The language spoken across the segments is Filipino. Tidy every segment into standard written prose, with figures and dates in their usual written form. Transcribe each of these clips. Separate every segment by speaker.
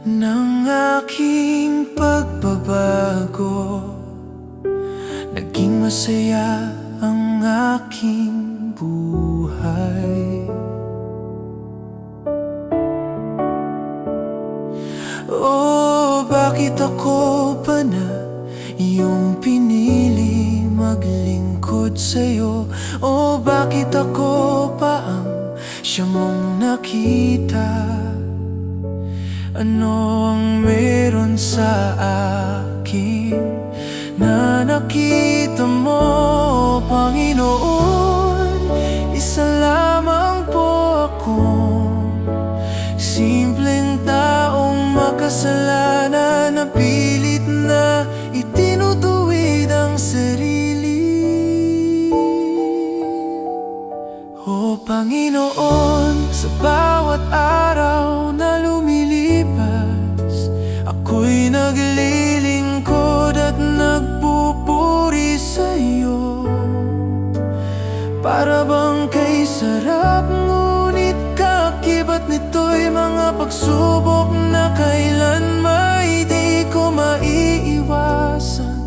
Speaker 1: ng aking pagbabago. Naging masaya ang aking buhay. Oh, bakit ako ba na iyong pinili maglingkod sa'yo? Oh, bakit ako pa ang siya mong nakita? Ano ang meron sa akin na nakita mo, Panginoon? Isa lamang po akong simpleng taong makasalanan na pilit na itinutuwid ang sarili. O Panginoon, sa bawat araw na lumilipas, ako'y naglilingkod at nagpupuri sa'yo. Para bang kay sarap, ngunit kakibat nito'y mga pagsubok na kailan may di ko maiiwasan,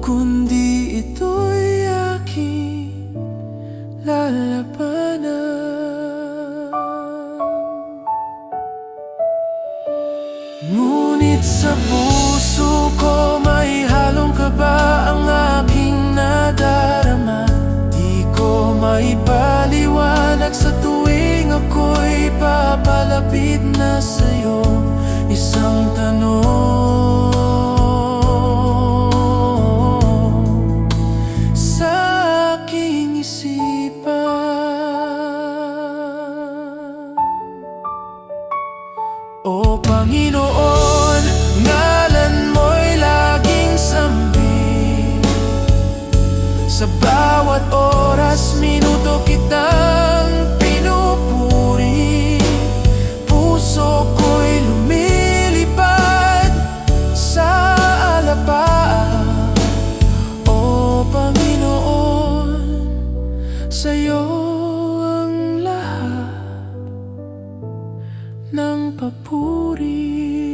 Speaker 1: kundi ito'y aking lalabanan. Ngunit sa puso ko may halong kaba ang aking nadarama. Di ko maipaliwanag sa tuwing ako'y papalapit na sa'yo. Isang tanong sa aking isipan. O Panginoon, ngalan mo'y laging sambit. Sa bawat oras, minuto kitang pinupuri. Puso ko'y lumilipad sa alapaan. O Panginoon, sa'yo ang lahat ng papuri.